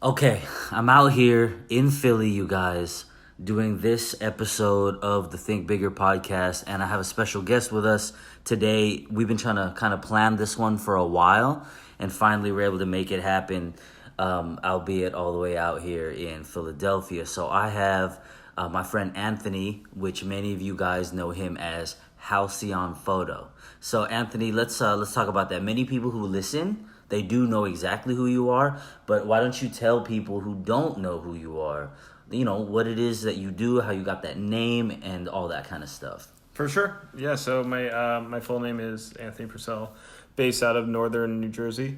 Okay, I'm out here in Philly, you guys, doing this episode of the Think Bigger podcast, and I have a special guest with us today. We've been trying to kind of plan this one for a while, and finally we're able to make it happen, albeit all the way out here in Philadelphia. So I have my friend Anthony, which many of you guys know him as Halcyonphoto. So Anthony, let's talk about that. Many people who listen, they do know exactly who you are, but why don't you tell people who don't know who you are, what it is that you do, how you got that name, and all that kind of stuff. For sure. Yeah, so my full name is Anthony Purcell, based out of northern New Jersey.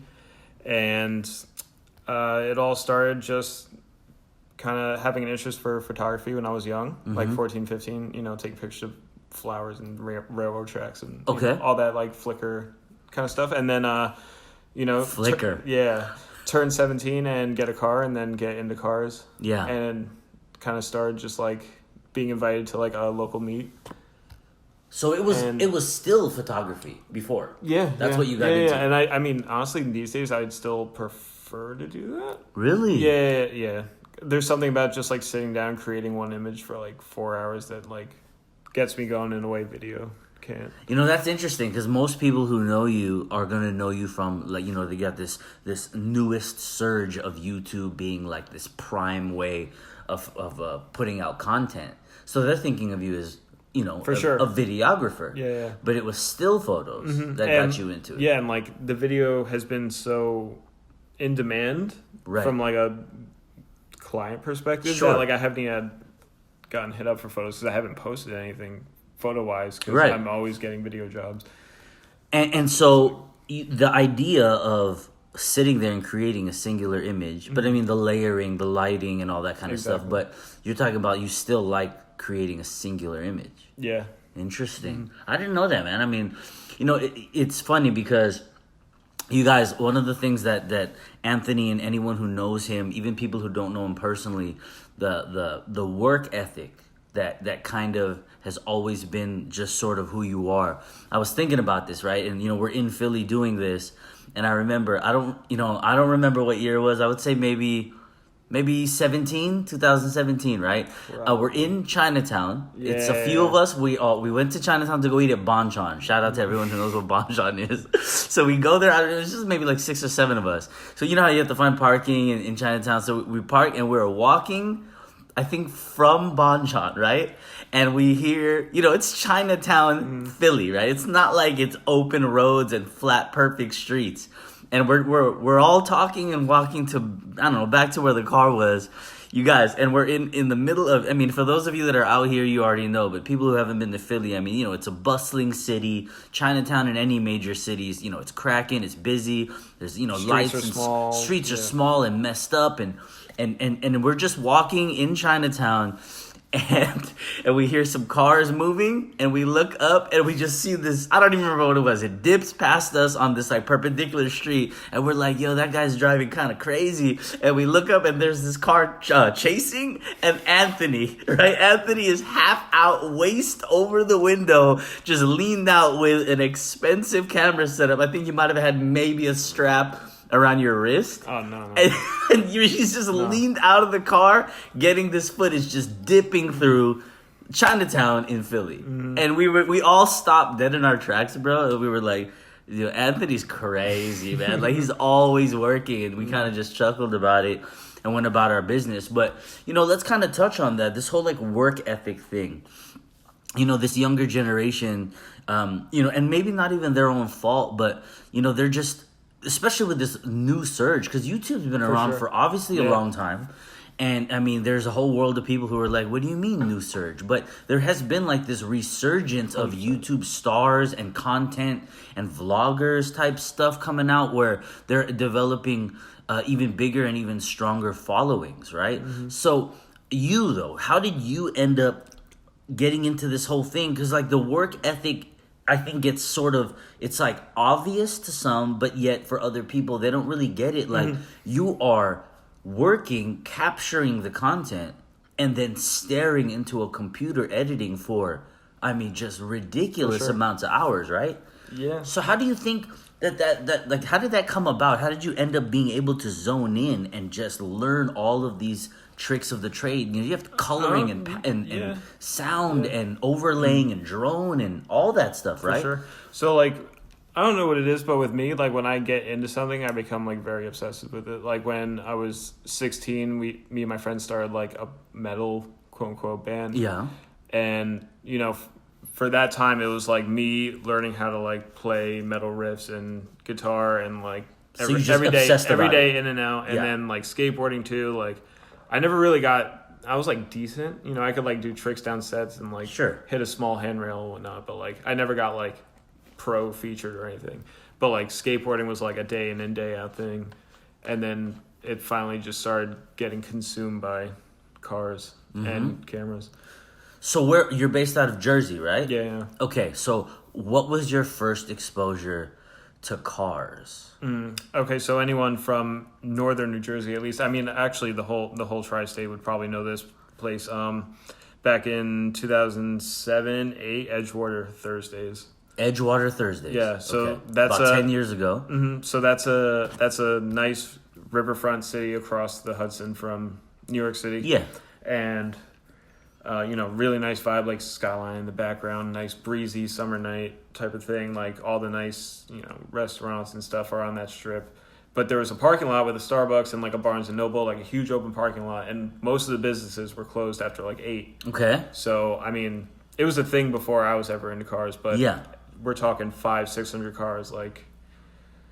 And it all started just kind of having an interest for photography when I was young, like 14, 15, taking pictures of flowers and railroad tracks and all that like Flickr kind of stuff. And then... Flickr. Turn 17 and get a car and then get into cars. Yeah. And kind of started just like being invited to like a local meet. So it was still photography before. Yeah. That's what you got into. Yeah. And I mean, honestly, these days I'd still prefer to do that. Really? Yeah. There's something about just like sitting down, creating one image for like 4 hours that like gets me going in a way video can't. That's interesting because most people who know you are going to know you from, like, they got this newest surge of YouTube being like this prime way of putting out content. So they're thinking of you as, For sure. a videographer. Yeah. But it was still photos that got you into it. Yeah, and like the video has been so in demand from like a client perspective that like I haven't even gotten hit up for photos because I haven't posted anything photo-wise because I'm always getting video jobs. And so the idea of sitting there and creating a singular image, but I mean the layering, the lighting, and all that kind of stuff, but you're talking about you still like creating a singular image. Yeah. Interesting. I didn't know that, man. I mean, it's funny because you guys, one of the things that Anthony and anyone who knows him, even people who don't know him personally, the work ethic that kind of has always been just sort of who you are. I was thinking about this, right? And we're in Philly doing this, and I remember I don't remember what year it was. I would say maybe 2017, right? We're in Chinatown. Yeah. It's a few of us. We went to Chinatown to go eat at Banchan. Shout out to everyone who knows what Banchan is. So we go there. It was just maybe like 6 or 7 of us. So you know how you have to find parking in Chinatown. So we park and we're walking, I think, from Banchan, right? And we hear, it's Chinatown, Philly, right? It's not like it's open roads and flat, perfect streets. And we're all talking and walking to, I don't know, back to where the car was, you guys. And we're in the middle of, I mean, for those of you that are out here, you already know. But people who haven't been to Philly, I mean, it's a bustling city. Chinatown in any major cities, it's cracking, it's busy. There's, lights and small. Streets are small and messed up. And we're just walking in Chinatown, and we hear some cars moving, and we look up, and we just see this, I don't even remember what it was. It dips past us on this like perpendicular street, and we're like, yo, that guy's driving kind of crazy. And we look up, and there's this car chasing, and Anthony, right? Anthony is half out, waist over the window, just leaned out with an expensive camera setup. I think you might have had maybe a strap around your wrist. Oh, no. And he's just leaned out of the car, getting this footage, just dipping through Chinatown in Philly. And we all stopped dead in our tracks, bro. And we were like, Anthony's crazy, man. Like, he's always working. And we kind of just chuckled about it and went about our business. But, let's kind of touch on that, this whole, like, work ethic thing. This younger generation, and maybe not even their own fault, but, they're just... especially with this new surge, because YouTube's been around for obviously a long time. And, I mean, there's a whole world of people who are like, what do you mean new surge? But there has been, like, this resurgence of YouTube stars and content and vloggers type stuff coming out where they're developing even bigger and even stronger followings, right? So, you, though, how did you end up getting into this whole thing? Because, like, the work ethic, I think it's sort of, it's like obvious to some, but yet for other people, they don't really get it. Like, you are working, capturing the content, and then staring into a computer editing for, I mean, just ridiculous amounts of hours, right? Yeah. So how do you think that like, how did that come about? How did you end up being able to zone in and just learn all of these tricks of the trade? You have coloring and sound and overlaying and drone and all that stuff, right? For sure. So like, I don't know what it is, but with me, like when I get into something, I become like very obsessive with it. Like when I was 16, me and my friends started like a metal quote unquote band. Yeah. And for that time, it was like me learning how to like play metal riffs and guitar and like every day in and out, and then like skateboarding too. Like I never really got. I was like decent, I could like do tricks down sets and like hit a small handrail and whatnot, but like I never got like pro featured or anything. But like skateboarding was like a day in and day out thing, and then it finally just started getting consumed by cars and cameras. So you're based out of Jersey, right? Yeah. Okay, so what was your first exposure to cars? Okay, so anyone from northern New Jersey, at least, I mean, actually, the whole tri-state would probably know this place. Back in 2007, 8 Edgewater Thursdays. Edgewater Thursdays. Yeah, so that's about 10 years ago. So that's a nice riverfront city across the Hudson from New York City. Yeah, and. Really nice vibe, like skyline in the background, nice breezy summer night type of thing. Like all the nice, restaurants and stuff are on that strip. But there was a parking lot with a Starbucks and like a Barnes and Noble, like a huge open parking lot. And most of the businesses were closed after like 8. Okay. So, I mean, it was a thing before I was ever into cars. But we're talking 500-600 cars. Like,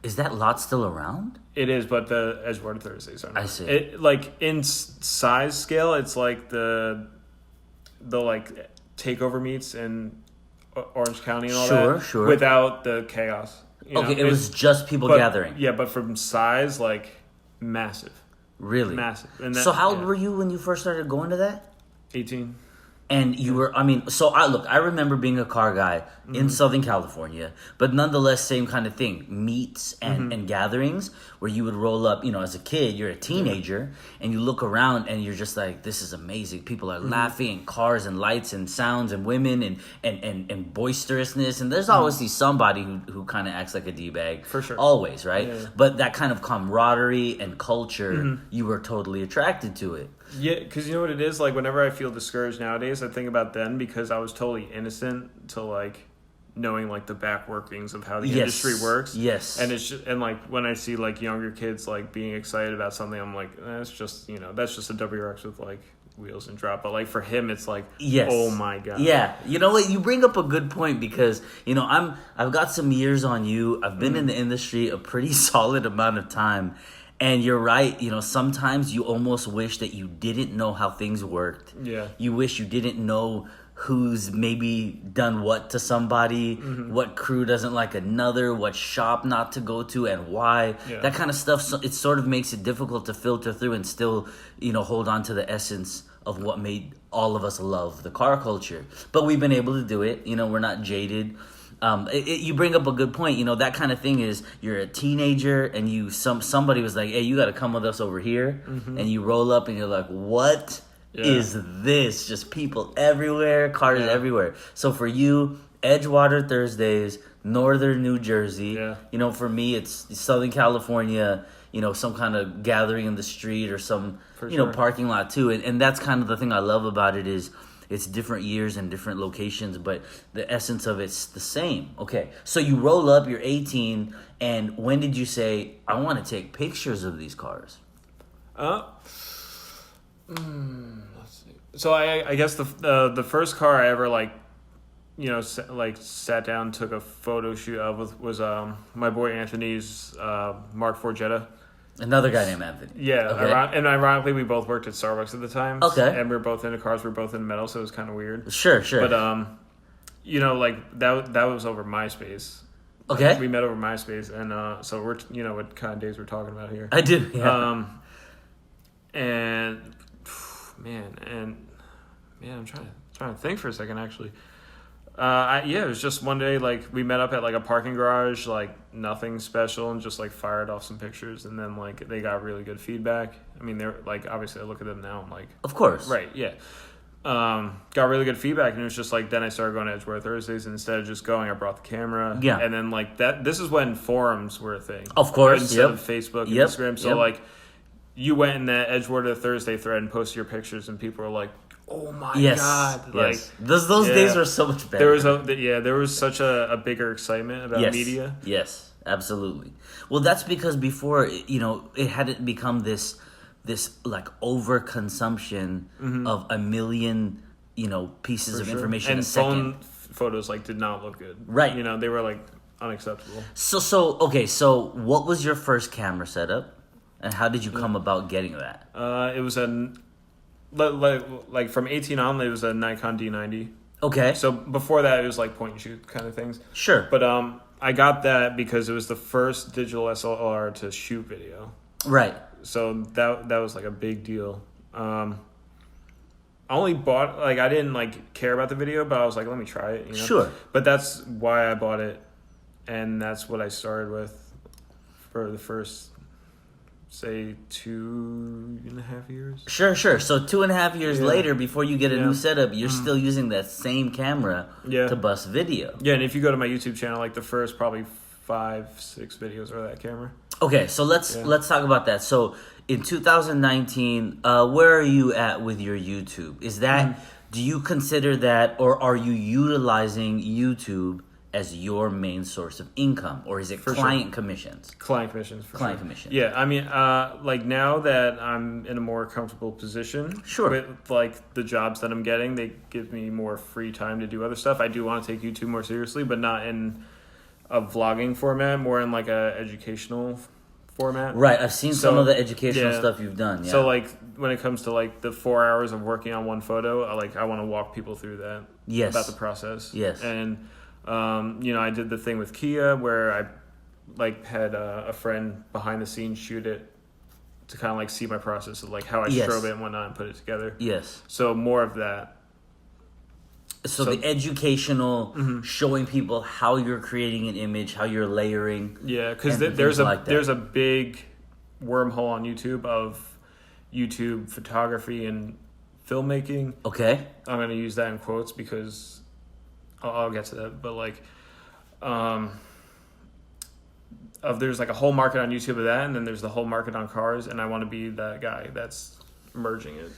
is that lot still around? It is, but the Edgewater Thursdays are not. I see. It, like in size scale, it's like the like takeover meets in Orange County and all that. Sure. Without the chaos. Okay, it was just people gathering. Yeah, but from size, like massive. Really? Massive. And so how old were you when you first started going to that? 18. And you were, I remember being a car guy in Southern California, but nonetheless, same kind of thing. Meets and gatherings where you would roll up, as a kid, you're a teenager, and you look around and you're just like, this is amazing. People are laughing, and cars and lights and sounds and women and boisterousness. And there's always somebody who kind of acts like a D-bag. For sure. Always, right? Yeah. But that kind of camaraderie and culture, you were totally attracted to it. Yeah, because you know what it is? Like, whenever I feel discouraged nowadays, I think about then because I was totally innocent to, like, knowing, like, the back workings of how the industry works. Yes. And it's just, and, like, when I see, like, younger kids, like, being excited about something, I'm like, that's just, that's just a WRX with, like, wheels and drop. But, like, for him, it's like, oh, my God. Yeah. You know what? You bring up a good point because, I've got some years on you. I've been in the industry a pretty solid amount of time. And you're right, sometimes you almost wish that you didn't know how things worked. Yeah. You wish you didn't know who's maybe done what to somebody, what crew doesn't like another, what shop not to go to and why. Yeah. That kind of stuff, so it sort of makes it difficult to filter through and still, hold on to the essence of what made all of us love the car culture. But we've been able to do it. We're not jaded. You bring up a good point. That kind of thing is you're a teenager and somebody was like, hey, you got to come with us over here. And you roll up and you're like, what is this? Just people everywhere, cars everywhere. So for you, Edgewater Thursdays, Northern New Jersey. Yeah. For me, it's Southern California, some kind of gathering in the street or some, parking lot too. And that's kind of the thing I love about it is it's different years and different locations, but the essence of it's the same. Okay, so you roll up, you're 18, and when did you say, I want to take pictures of these cars? Let's see. So I guess the first car I ever sat down, took a photo shoot of was my boy Anthony's Mark IV Jetta. Another guy named Anthony. Yeah, okay. And ironically, we both worked at Starbucks at the time. Okay. And we were both into cars, we were both into metal, so it was kind of weird. Sure. But, that was over MySpace. Okay. We met over MySpace, and so we're, what kind of days we're talking about here. I do, yeah. And, man, I'm trying to think for a second, actually. It was just one day, like, we met up at, like, a parking garage, like, nothing special, and just, like, fired off some pictures, and then, like, they got really good feedback. I mean, they're, like, obviously I look at them now, I'm like... Of course. Right, yeah. got really good feedback, and it was just like then I started going to Edgewater Thursdays, and instead of just going, I brought the camera. Yeah. And then like that, this is when forums were a thing. Of course, instead of Facebook and Yep. Instagram. So Yep. like, you went in that Edgewater Thursday thread and posted your pictures, and people were like, "Oh my god!" Like those yeah. days were so much better. There was such a bigger excitement about media. Yes, absolutely. Well, that's because before, it hadn't become this like overconsumption of a million, pieces For of sure. information And a second. phone photos like did not look good. Right. They were like unacceptable. So what was your first camera setup, and how did you come about getting that? It was like from 18 on, it was a Nikon D90. Okay. So before that, it was like point and shoot kind of things. Sure. But I got that because it was the first digital SLR to shoot video. Right. So that was like a big deal. I only bought, like, I didn't like care about the video, but I was like, let me try it. Sure. But that's why I bought it, and that's what I started with for the first, say, 2.5 years. Sure. So 2.5 years later, before you get a new setup, you're still using that same camera to bust video. Yeah, and if you go to my YouTube channel, like the first probably 5-6 videos are that camera. Okay, so let's talk about that. So in 2019, where are you at with your YouTube? Is that do you consider that, or are you utilizing YouTube as your main source of income, or is it client commissions? Client commissions. Commissions. Yeah, I mean, like now that I'm in a more comfortable position, with like the jobs that I'm getting, they give me more free time to do other stuff. I do want to take YouTube more seriously, but not in a vlogging format, more in like a educational format. Right, I've seen some of the educational stuff you've done. Yeah. So like when it comes to like the 4 hours of working on one photo, I want to walk people through that. Yes. About the process. Yes. And I did the thing with Kia where I like had a friend behind the scenes shoot it to kind of like see my process of like how I strobe it and whatnot and put it together. Yes. So more of that. So the educational, showing people how you're creating an image, how you're layering. Yeah, because there's a big wormhole on YouTube of YouTube photography and filmmaking. Okay. I'm going to use that in quotes because I'll get to that. But like, there's like a whole market on YouTube of that, and then there's the whole market on cars, and I want to be that guy that's merging it.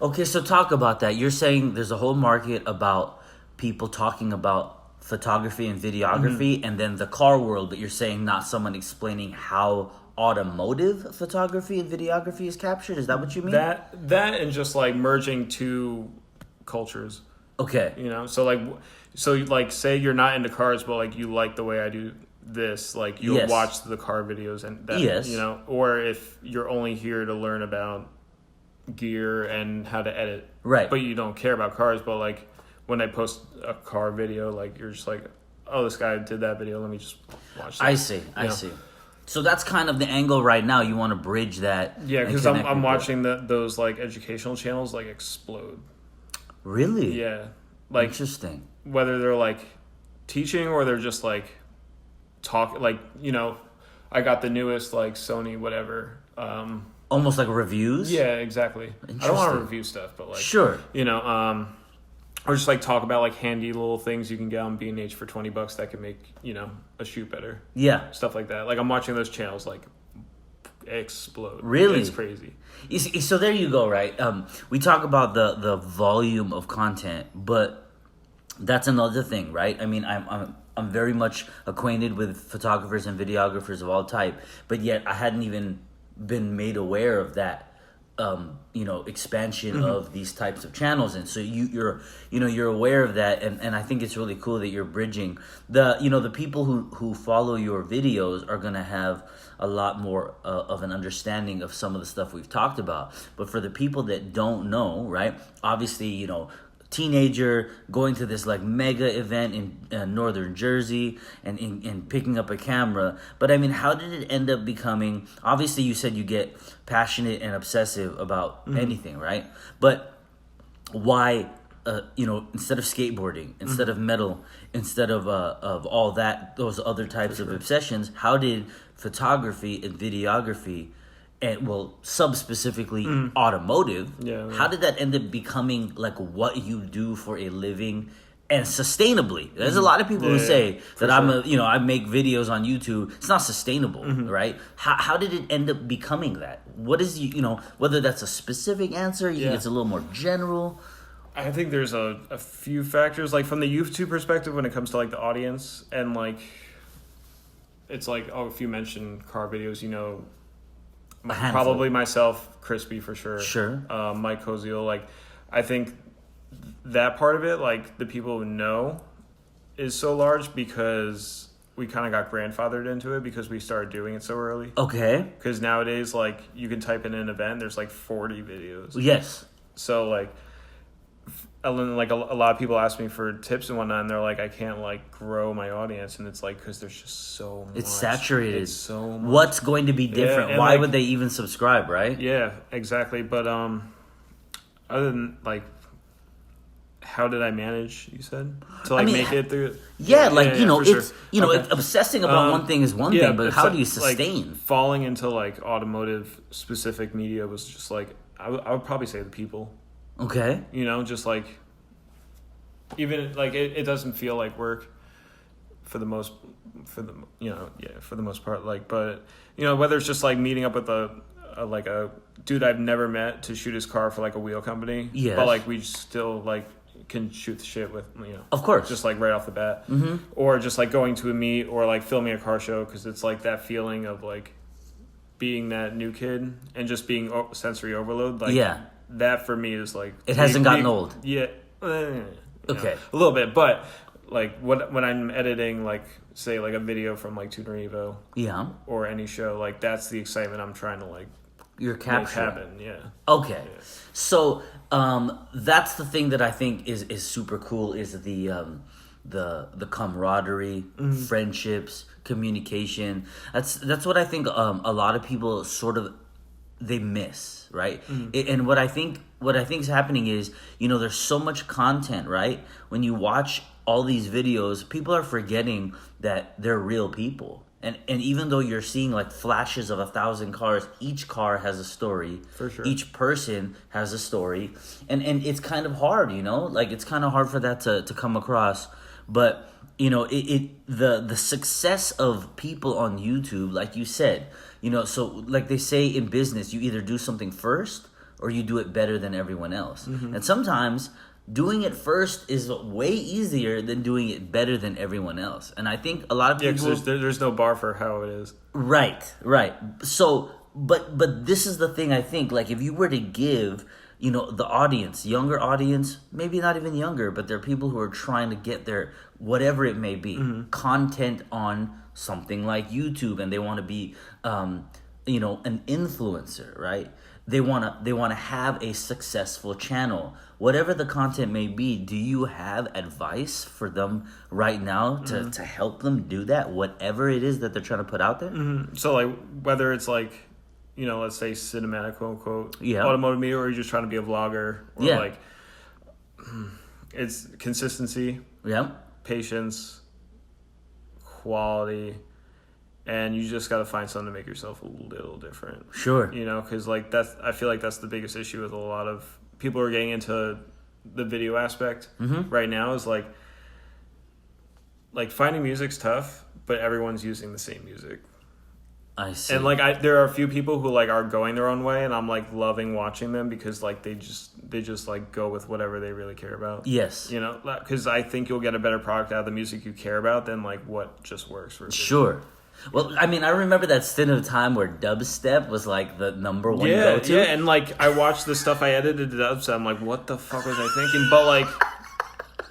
Okay, so talk about that. You're saying there's a whole market about people talking about photography and videography, and then the car world, but you're saying not someone explaining how automotive photography and videography is captured? Is that what you mean? That and just like merging two cultures. Okay. So like say you're not into cars, but like you like the way I do this, like you'll watch the car videos and that, or if you're only here to learn about gear and how to edit, right, but you don't care about cars, but like when I post a car video, like you're just like, oh, this guy did that video, let me just watch that. I see. So that's kind of the angle right now. You want to bridge that. Yeah, because I'm watching those like educational channels like explode. Really? Yeah. Like interesting. Whether they're like teaching or they're just like talk, like, I got the newest like Sony whatever, almost like reviews? Yeah, exactly. I don't want to review stuff, but like... Sure. Or just like talk about like handy little things you can get on B&H for $20 that can make, a shoot better. Yeah. Stuff like that. Like I'm watching those channels like explode. Really? It's crazy. You see, so there you go, right? We talk about the volume of content, but that's another thing, right? I mean, I'm very much acquainted with photographers and videographers of all type, but yet I hadn't even been made aware of that expansion of these types of channels, and so you're aware of that, and I think it's really cool that you're bridging the people who follow your videos are gonna have a lot more of an understanding of some of the stuff we've talked about, but for the people that don't know, right, obviously teenager going to this like mega event in northern Jersey and picking up a camera. But I mean, how did it end up becoming, obviously you said you get passionate and obsessive about anything, right? But why instead of skateboarding, instead of metal, instead of all that, those other types of obsessions, how did photography and videography and sub specifically automotive. Yeah. How did that end up becoming like what you do for a living and sustainably? There's a lot of people who say that I make videos on YouTube. It's not sustainable, right? How did it end up becoming that? What is whether that's a specific answer, you think it's a little more general? I think there's a few factors, like from the YouTube perspective when it comes to like the audience, and like it's like, if you mention car videos, probably myself, Crispy for sure. Sure. Mike Koziel, like I think that part of it, like the people who know, is so large because we kind of got grandfathered into it because we started doing it so early. Okay. Because nowadays, like you can type in an event, there's like 40 videos. Yes. So like a lot of people ask me for tips and whatnot, and they're like, I can't like grow my audience, and it's like because there's just so much. It's saturated. It's so much. What's going to be different? and Why like, would they even subscribe, right? Yeah, exactly. But other than like, how did I manage? You said to like make it through. Yeah, it's sure. obsessing about one thing is one thing, but how do you sustain? Like, falling into like automotive specific media was just like I would probably say the people. Okay. Just like, even like it doesn't feel like work for the most part. Like, but whether it's just like meeting up with a dude I've never met to shoot his car for like a wheel company. Yes. But like we still like can shoot the shit with of course, just like right off the bat, or just like going to a meet or like filming a car show, because it's like that feeling of like being that new kid and just being sensory overload. Like, that for me is like it hasn't gotten old. Yeah. Okay. A little bit, but like when I'm editing, like say like a video from like Tuner Evo, or any show, like that's the excitement I'm trying to like you're capturing. Happen. Yeah. Okay. Yeah. So that's the thing that I think is super cool is the camaraderie, friendships, communication. That's what I think a lot of people sort of they miss, right? And what I think is happening is, there's so much content, right? When you watch all these videos, people are forgetting that they're real people. And even though you're seeing like flashes of 1,000 cars, each car has a story. For sure. Each person has a story. And it's kind of hard, like it's kind of hard for that to come across. But the success of people on YouTube, like you said, so like they say in business, you either do something first or you do it better than everyone else. And sometimes doing it first is way easier than doing it better than everyone else. And I think a lot of people... Yeah, because there's no bar for how it is. Right. So, but this is the thing I think, like if you were to give... the audience, younger audience, maybe not even younger, but they're people who are trying to get their, whatever it may be, content on something like YouTube, and they want to be, an influencer, right? They want to have a successful channel. Whatever the content may be, do you have advice for them right now to help them do that? Whatever it is that they're trying to put out there? So, like, whether it's like, let's say cinematic, quote unquote, automotive media, or you're just trying to be a vlogger, or like, it's consistency, patience, quality, and you just got to find something to make yourself a little different. Sure. Because like I feel like that's the biggest issue with a lot of people who are getting into the video aspect right now is like finding music's tough, but everyone's using the same music. I see. And like there are a few people who like are going their own way, and I'm like loving watching them because like they just like go with whatever they really care about. Yes. Because I think you'll get a better product out of the music you care about than like what just works for. Sure. Well, I mean, I remember that stint of time where dubstep was like the number one go-to. Yeah, and like I watched the stuff I edited to dubstep. I'm like, what the fuck was I thinking? But like,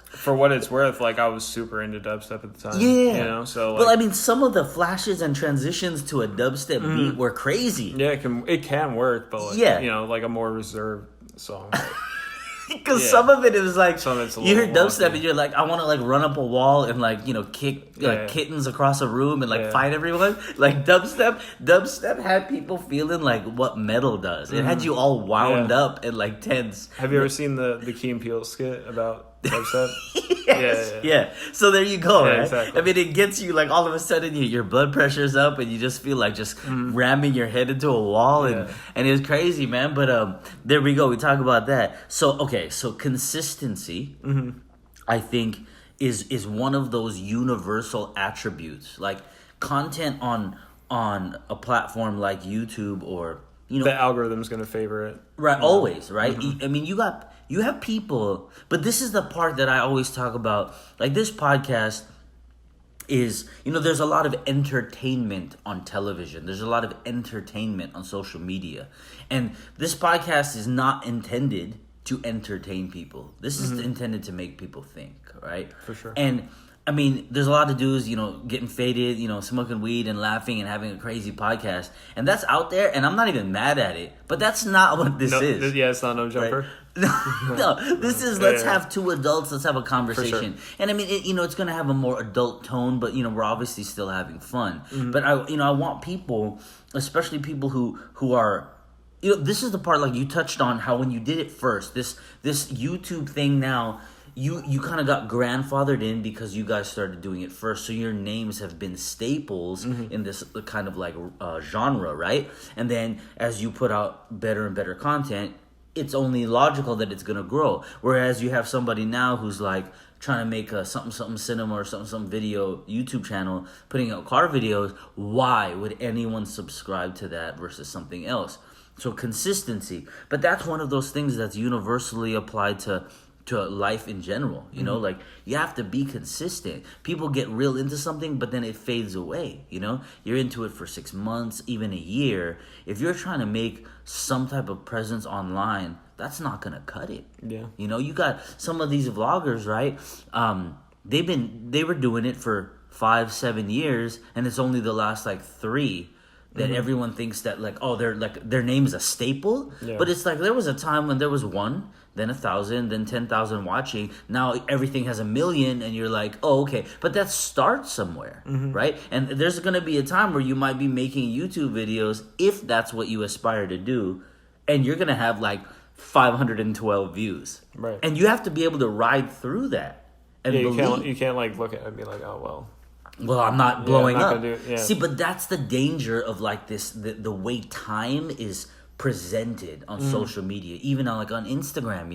for what it's worth, like I was super into dubstep at the time. Yeah, so. Like, well, I mean, some of the flashes and transitions to a dubstep beat were crazy. Yeah, it can work, but like, like a more reserved song. Because some of it is like you hear dubstep wonky. And you're like, I want to like run up a wall and like kick kittens across a room and like fight everyone. Like dubstep had people feeling like what metal does. It had you all wound up and like tense. Have you ever seen the Key and Peele skit about type stuff. Yes, yeah. So there you go, Yeah, right? exactly. I mean, it gets you like all of a sudden your blood pressure's up and you just feel like just ramming your head into a wall and it's crazy, man. But there we go. We talk about that. So okay, so consistency, I think is one of those universal attributes. Like content on a platform like YouTube or The algorithm's going to favor it. right, always, right? I mean, you have people, but this is the part that I always talk about. Like this podcast is, there's a lot of entertainment on television. There's a lot of entertainment on social media. And this podcast is not intended to entertain people. This is intended to make people think, right? For sure. And I mean, there's a lot of dudes, getting faded, smoking weed and laughing and having a crazy podcast. And that's out there, and I'm not even mad at it. But that's not what this is. Yeah, it's not No Jumper. Right? No, this is let's have two adults, let's have a conversation. For sure. And I mean, it's going to have a more adult tone, but, we're obviously still having fun. But, I want people, especially people who are... this is the part like you touched on how when you did it first, this YouTube thing now... You kind of got grandfathered in because you guys started doing it first. So your names have been staples in this kind of like genre, right? And then as you put out better and better content, it's only logical that it's going to grow. Whereas you have somebody now who's like trying to make a something cinema or something video YouTube channel, putting out car videos. Why would anyone subscribe to that versus something else? So consistency. But that's one of those things that's universally applied to life in general, like you have to be consistent. People get real into something, but then it fades away. You're into it for 6 months, even a year. If you're trying to make some type of presence online, that's not gonna cut it. Yeah. You got some of these vloggers, right? They were doing it for 5-7 years, and it's only the last like 3 that everyone thinks that like, oh, they're like their name's a staple. Yeah. But it's like there was a time when there was 1, then 1,000, then 10,000 watching. Now everything has 1 million, and you're like, oh, okay. But that starts somewhere, right? And there's going to be a time where you might be making YouTube videos if that's what you aspire to do, and you're going to have like 512 views, right? And you have to be able to ride through that. And you can't like look at it and be like, oh well. Well, I'm not blowing up. Yeah. See, but that's the danger of like this, the way time is presented on social media, even on Instagram,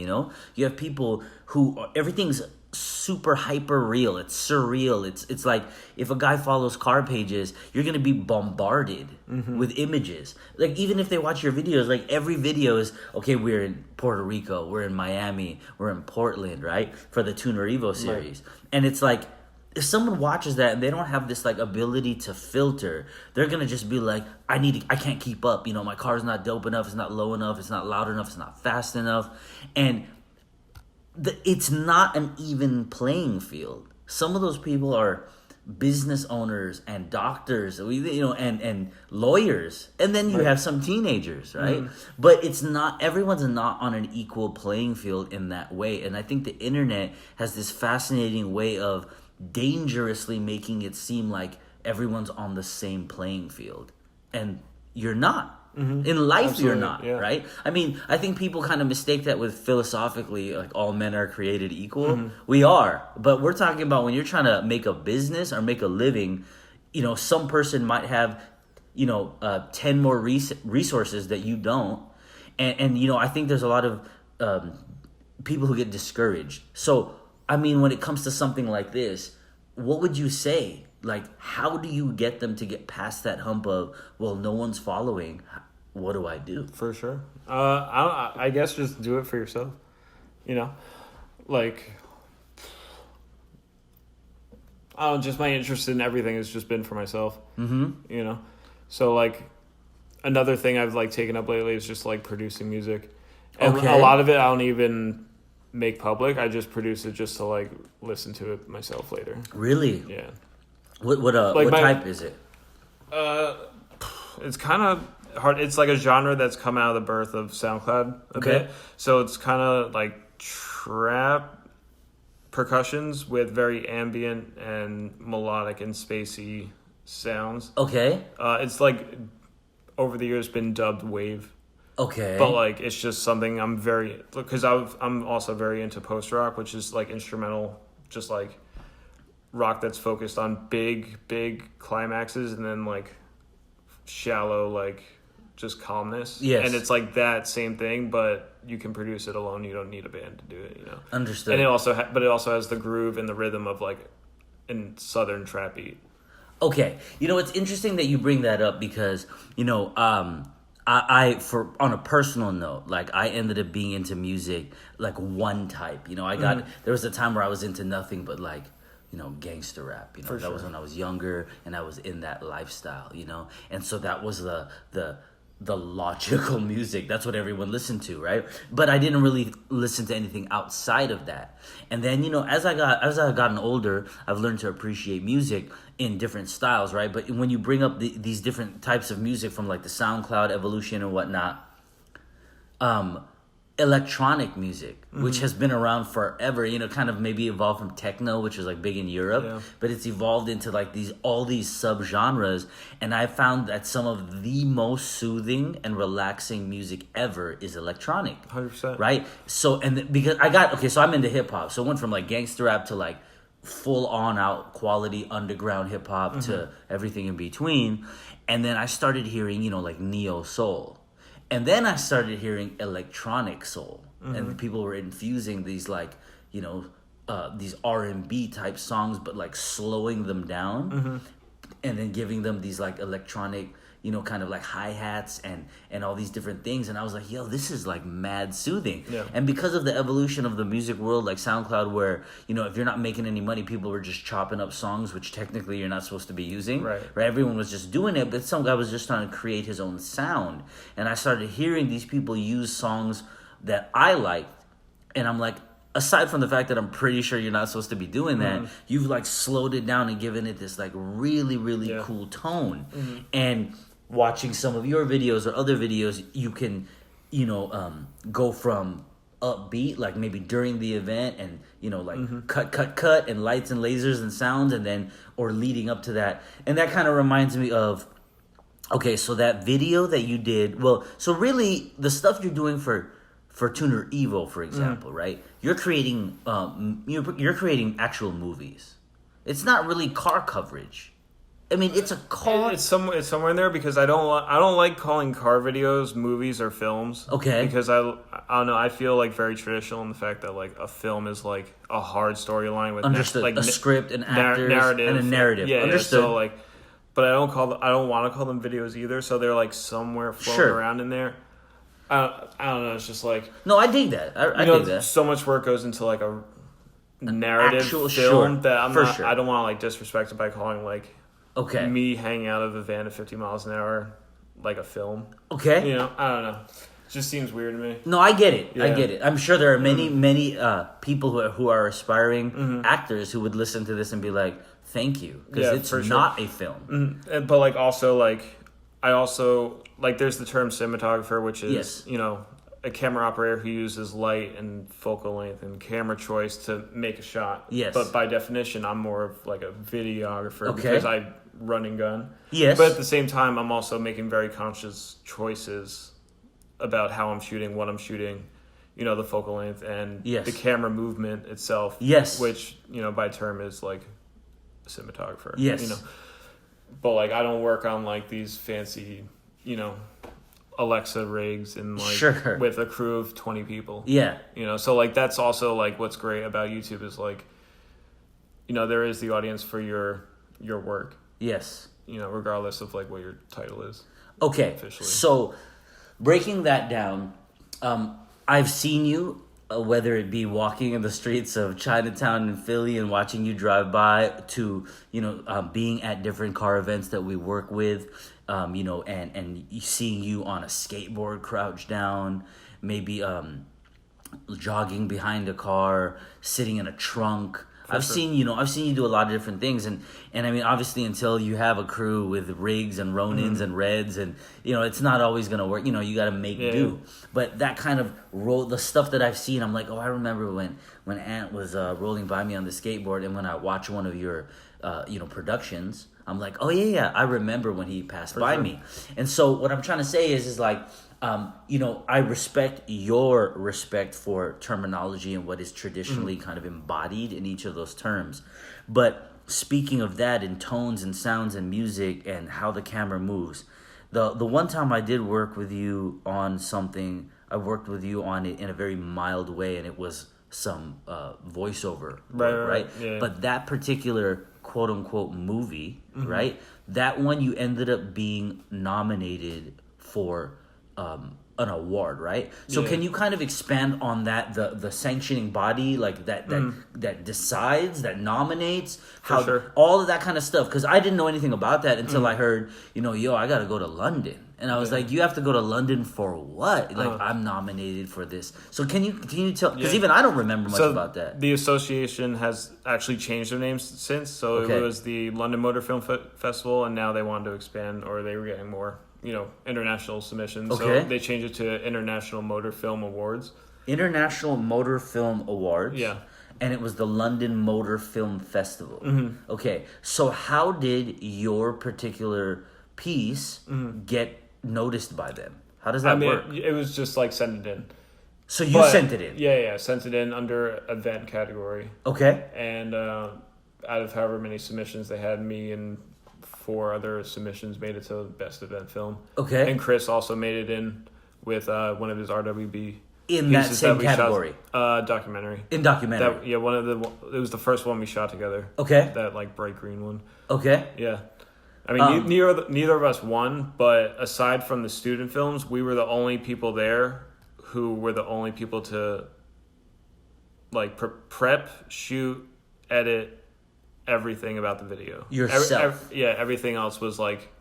you have people who everything's super hyper real. It's surreal. It's like if a guy follows car pages, you're going to be bombarded with images. Like even if they watch your videos, like every video is, okay, we're in Puerto Rico, we're in Miami, we're in Portland, right? For the Tuner Evo series. Right. And it's like, if someone watches that and they don't have this like ability to filter, they're gonna just be like, I can't keep up. My car's not dope enough. It's not low enough. It's not loud enough. It's not fast enough. And it's not an even playing field. Some of those people are business owners and doctors, and lawyers, and then you have some teenagers, right? But everyone's not on an equal playing field in that way. And I think the internet has this fascinating way of dangerously making it seem like everyone's on the same playing field, and you're not. In life, absolutely, you're not, right? I mean, I think people kind of mistake that with philosophically, like all men are created equal. We are, but we're talking about when you're trying to make a business or make a living, some person might have 10 more resources that you don't, and I think there's a lot of people who get discouraged. So I mean, when it comes to something like this, what would you say? Like, how do you get them to get past that hump of, well, no one's following. What do I do? For sure. I guess just do it for yourself. Like, just my interest in everything has just been for myself. So like, another thing I've like taken up lately is just like producing music, and a lot of it I don't even make public. I just produce it just to like listen to it myself later. Really? Yeah. What type is it? It's kind of hard. It's like a genre that's come out of the birth of SoundCloud a bit. So it's kind of like trap percussions with very ambient and melodic and spacey sounds. It's like over the years been dubbed wave. Okay. But like it's just something I'm because I'm also very into post rock, which is like instrumental, just like rock that's focused on big climaxes and then like shallow like just calmness. Yes. And it's like that same thing, but you can produce it alone. You don't need a band to do it, you know. Understood. And it also but it also has the groove and the rhythm of like in southern trap beat. Okay, it's interesting that you bring that up because I for on a personal note, like I ended up being into music like one type. I got there was a time where I was into nothing but like gangster rap. That sure. was when I was younger and I was in that lifestyle. And so that was the logical music. That's what everyone listened to, right? But I didn't really listen to anything outside of that. And then, as I gotten older, I've learned to appreciate music in different styles, right? But when you bring up these different types of music from like the SoundCloud evolution and whatnot, electronic music, which has been around forever, kind of maybe evolved from techno, which is like big in Europe, but it's evolved into like all these subgenres. And I found that some of the most soothing and relaxing music ever is electronic. 100%. Right? So, because so I'm into hip hop. So it went from like gangster rap to like full on out quality underground hip hop to everything in between. And then I started hearing, like neo soul. And then I started hearing electronic soul, and people were infusing these like, these R&B type songs, but like slowing them down, and then giving them these like electronic, kind of like hi-hats and all these different things. And I was like, yo, this is like mad soothing. Yeah. And because of the evolution of the music world, like SoundCloud, where, if you're not making any money, people were just chopping up songs, which technically you're not supposed to be using. Right. Everyone was just doing it, but some guy was just trying to create his own sound. And I started hearing these people use songs that I liked. And I'm like, aside from the fact that I'm pretty sure you're not supposed to be doing that, you've like slowed it down and given it this like really, really cool tone. And watching some of your videos or other videos, you can, go from upbeat, like maybe during the event and, like cut and lights and lasers and sounds, and then, or leading up to that. And that kind of reminds me of, okay, so that video that you did, so really the stuff you're doing for Tuner Evo, for example, right? You're creating, you're creating actual movies. It's not really car coverage. I mean, it's a car. It's somewhere in there because I don't like calling car videos movies or films. Okay. Because I don't know. I feel like very traditional in the fact that like a film is like a hard storyline with understood a script and actors narrative and a narrative. Yeah, understood. Yeah, so like, but I don't want to call them videos either. So they're like somewhere floating around in there. I don't know. It's just like no, I dig that. I dig that. So much work goes into like a narrative actual film that I don't want to like disrespect it by calling like. Okay. Me hanging out of a van at 50 miles an hour, like a film. Okay. I don't know. It just seems weird to me. No, I get it. Yeah. I get it. I'm sure there are many people who are aspiring actors who would listen to this and be like, "Thank you," because it's not a film. But like also like I also like there's the term cinematographer, which is a camera operator who uses light and focal length and camera choice to make a shot. Yes. But by definition, I'm more of like a videographer because I run and gun. Yes. But at the same time, I'm also making very conscious choices about how I'm shooting, what I'm shooting, the focal length and the camera movement itself. Yes. Which, by term is like a cinematographer. Yes. But like I don't work on like these fancy, Alexa rigs and like with a crew of 20 people. Yeah. So like that's also like what's great about YouTube is like there is the audience for your work. Yes. Regardless of like what your title is. Okay. Officially. So breaking that down, I've seen you whether it be walking in the streets of Chinatown in Philly and watching you drive by to, being at different car events that we work with, and seeing you on a skateboard crouched down, maybe jogging behind a car, sitting in a trunk. I've seen you do a lot of different things, and I mean, obviously, until you have a crew with rigs and Ronins and Reds, and it's not always gonna work. You got to make do. But that kind of the stuff that I've seen, I'm like, oh, I remember when Ant was rolling by me on the skateboard, and when I watch one of your productions, I'm like, oh yeah, I remember when he passed by me. And so what I'm trying to say is like, I respect your respect for terminology and what is traditionally kind of embodied in each of those terms. But speaking of that, in tones and sounds and music and how the camera moves, the one time I did work with you on something, I worked with you on it in a very mild way, and it was some voiceover, right? Yeah. But that particular quote unquote movie, right? That one you ended up being nominated for an award, right? So can you kind of expand on that, the sanctioning body, like that decides, that nominates, all of that kind of stuff? Because I didn't know anything about that until I heard, I got to go to London. And I was like, you have to go to London for what? Like, I'm nominated for this. So can you tell? Because even I don't remember much about that. The association has actually changed their names since. So it was the London Motor Film Festival, and now they wanted to expand, or they were getting more, international submissions. Okay. So they changed it to International Motor Film Awards. International Motor Film Awards. Yeah. And it was the London Motor Film Festival. Okay. So how did your particular piece get noticed by them? How does that work? It was just like send it in. So you sent it in? Yeah, sent it in under event category. Okay. And out of however many submissions they had, me and 4 other submissions made it to best event film. Okay. And Chris also made it in with one of his RWB in that same category. Documentary. In documentary. It was the first one we shot together. Okay. That like bright green one. Okay. Yeah. I mean, neither of us won, but aside from the student films, we were the only people there who were the only people to like prep, shoot, edit everything about the video yourself. Everything else was like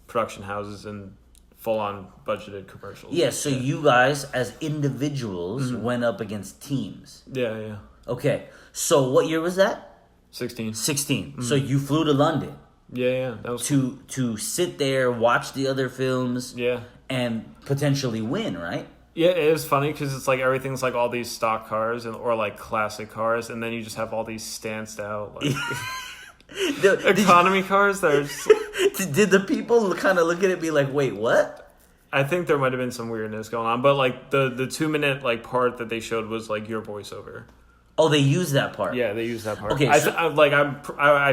production houses and full-on budgeted commercials. Yeah, so you guys as individuals went up against teams. Yeah. Okay, so what year was that? 16. So you flew to London. Yeah, that was to sit there, watch the other films, and potentially win, right? Yeah, it is funny because it's like everything's like all these stock cars or like classic cars, and then you just have all these stanced out like economy cars that are just... Did the people kind of look at it and be like, wait, what? I think there might have been some weirdness going on, but like the 2-minute like part that they showed was like your voiceover. Oh, they used that part. Yeah, they used that part. Okay, I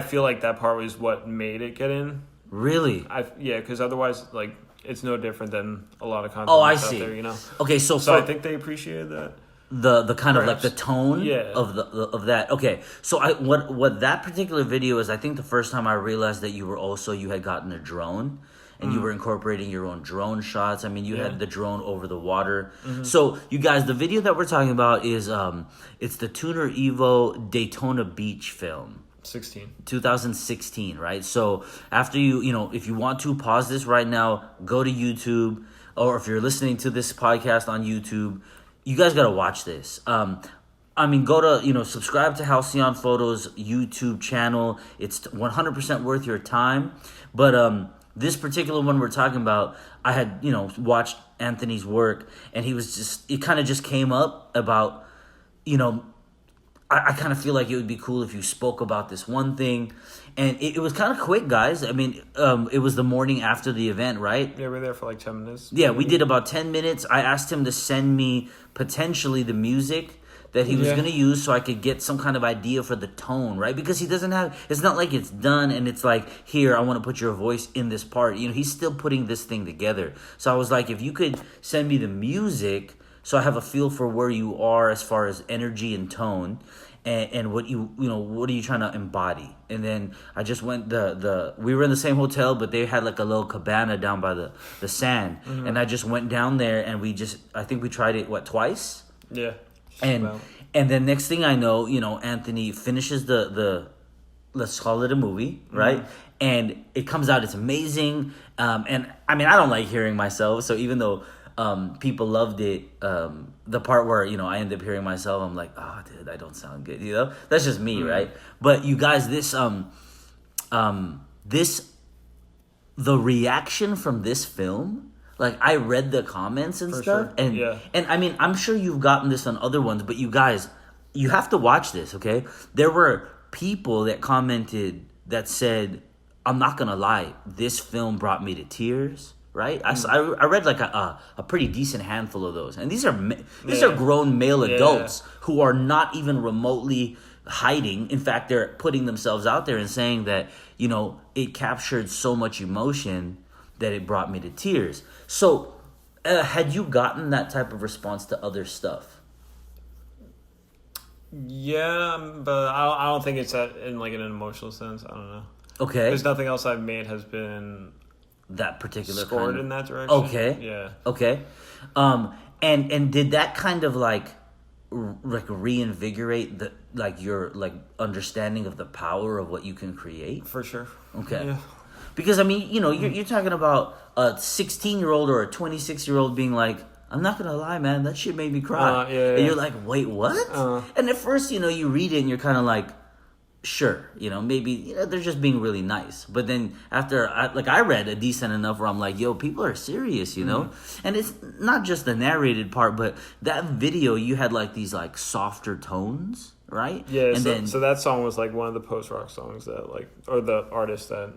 feel like that part was what made it get in. Really? Because otherwise, like, it's no different than a lot of content. Oh, I see. Out there, Okay, so I think they appreciated that. The kind of like the tone Yeah. of that. Okay, so what that particular video is, I think the first time I realized that you had gotten a drone. And you were incorporating your own drone shots. I mean, you had the drone over the water. So, you guys, the video that we're talking about is it's the Tuner Evo Daytona Beach film. 2016, right? So, after if you want to pause this right now, go to YouTube, or if you're listening to this podcast on YouTube, you guys got to watch this. Go to, subscribe to Halcyonphoto's YouTube channel. It's 100% worth your time. But, this particular one we're talking about, I had, watched Anthony's work, and it kind of just came up about, I kind of feel like it would be cool if you spoke about this one thing. And it was kind of quick, guys. I mean, it was the morning after the event, right? Yeah, we were there for like 10 minutes. Yeah, we did about 10 minutes. I asked him to send me potentially the music that he was going to use so I could get some kind of idea for the tone, right? Because he doesn't have... It's not like it's done and it's like, here, I want to put your voice in this part. He's still putting this thing together. So I was like, if you could send me the music so I have a feel for where you are as far as energy and tone and what what are you trying to embody? And then I just went we were in the same hotel, but they had like a little cabana down by the sand. And I just went down there and I think we tried it, twice? Yeah. And then next thing I know, Anthony finishes the let's call it a movie, right? And it comes out, it's amazing. And I mean, I don't like hearing myself, so even though people loved it, the part where I end up hearing myself, I'm like, oh, dude, I don't sound good. That's just me, right? But you guys, the reaction from this film. Like, I read the comments and stuff. Sure. And I mean, I'm sure you've gotten this on other ones, but you guys, you have to watch this, okay? There were people that commented that said, I'm not going to lie, this film brought me to tears. right? I read like a pretty decent handful of those, and these are grown male adults who are not even remotely hiding. In fact, they're putting themselves out there and saying that, you know, it captured so much emotion that it brought me to tears. So, had you gotten that type of response to other stuff? Yeah, but I don't think it's that in like in an emotional sense. I don't know. Okay. There's nothing else I've made has been that particular scored kind in that direction. Okay. Yeah. Okay. And did that kind of like reinvigorate the like your like understanding of the power of what you can create? For sure. Okay. Yeah. Because I mean, you know, you're talking about a 16-year-old or a 26-year-old being like, I'm not gonna lie, man, that shit made me cry. And you're like, wait, what? And at first, you know, you read it and you're kind of like, sure, you know, maybe, you know, they're just being really nice. But then after I read a decent enough where I'm like, yo, people are serious, you know? And it's not just the narrated part, but that video, you had like these like softer tones, right? Yeah. And so that song was like one of the post-rock songs that like, or the artist that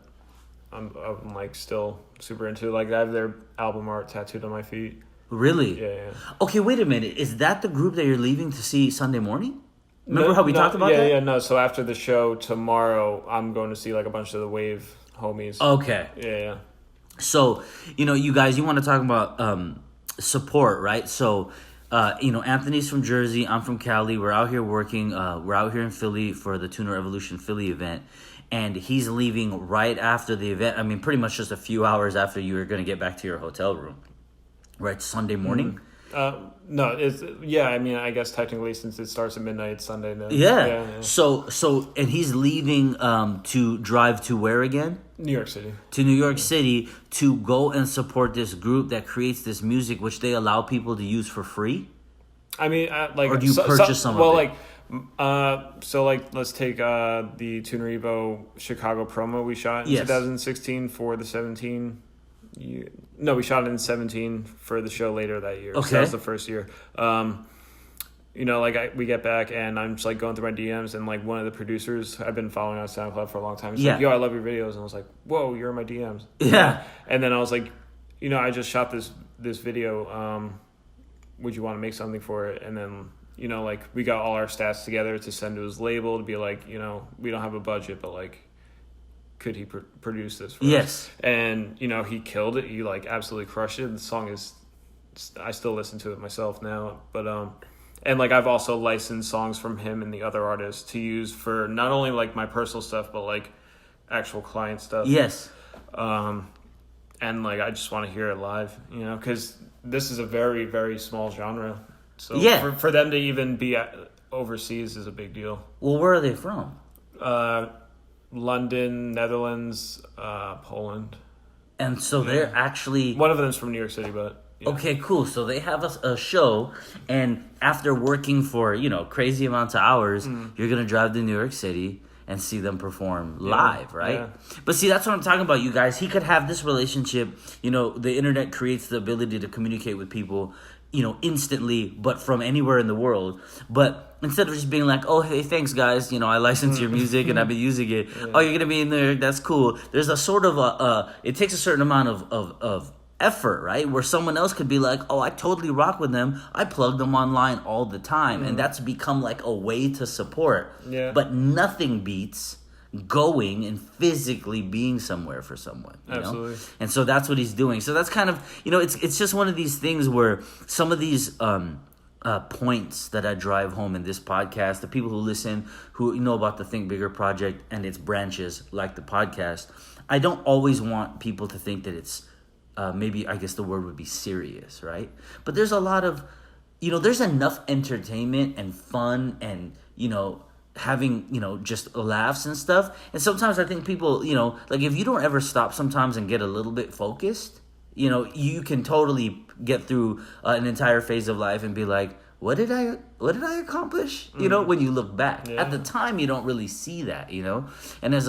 I'm like still super into. Like I have their album art tattooed on my feet. Really? Yeah. Okay, wait a minute. Is that the group that you're leaving to see Sunday morning? Remember how we talked about that? Yeah, no. So after the show tomorrow, I'm going to see like a bunch of the Wave homies. Okay. Yeah. So, you know, you guys, you want to talk about support, right? So, you know, Anthony's from Jersey. I'm from Cali. We're out here working. We're out here in Philly for the Tuner Evolution Philly event. And he's leaving right after the event. I mean, pretty much just a few hours after you were going to get back to your hotel room. Right? Sunday morning? No, it's I mean, I guess technically since it starts at midnight, it's Sunday then. Yeah. So, and he's leaving to drive to where again? New York City. To New York City to go and support this group that creates this music, which they allow people to use for free. I mean, like, or do you purchase some of it? Let's take the Tuner Evo Chicago promo we shot in 2016 for the 17. No, we shot it in 17 for the show later that year. Okay. So that was the first year. You know, like we get back and I'm just like going through my DMs and like one of the producers I've been following on SoundCloud for a long time. He's like, yo, I love your videos. And I was like, whoa, you're in my DMs. Yeah. And then I was like, you know, I just shot this video. Would you want to make something for it? And then, you know, like we got all our stats together to send to his label to be like, you know, we don't have a budget, but like, could he produce this for us? And, you know, he killed it. He, like, absolutely crushed it. The song is... I still listen to it myself now. But, and, like, I've also licensed songs from him and the other artists to use for not only, like, my personal stuff, but, like, actual client stuff. Yes. And, like, I just want to hear it live, you know? Because this is a very, very small genre. So for them to even be overseas is a big deal. Well, where are they from? London, Netherlands, Poland. And so they're actually... One of them's from New York City, but... Yeah. Okay, cool. So they have a show, and after working for, you know, crazy amounts of hours, you're going to drive to New York City and see them perform live, right? Yeah. But see, that's what I'm talking about, you guys. He could have this relationship. You know, the internet creates the ability to communicate with people, you know, instantly, but from anywhere in the world. But instead of just being like, oh, hey, thanks, guys, you know, I license your music and I've been using it. Yeah. Oh, you're going to be in there. That's cool. There's a sort of it takes a certain amount of effort, right? Where someone else could be like, oh, I totally rock with them. I plug them online all the time. And that's become like a way to support. Yeah. But nothing beats going and physically being somewhere for someone, you Absolutely. know? And so that's what he's doing. So that's kind of, you know, it's just one of these things where some of these points that I drive home in this podcast, the people who listen, who know about the Think Bigger project and its branches like the podcast, I don't always want people to think that it's maybe, I guess the word would be serious, right? But there's a lot of, you know, there's enough entertainment and fun and, you know, having, you know, just laughs and stuff. And sometimes I think people, you know, like if you don't ever stop sometimes and get a little bit focused, you know, you can totally get through an entire phase of life and be like, what did I accomplish? You know, when you look back. At the time, you don't really see that, you know? And as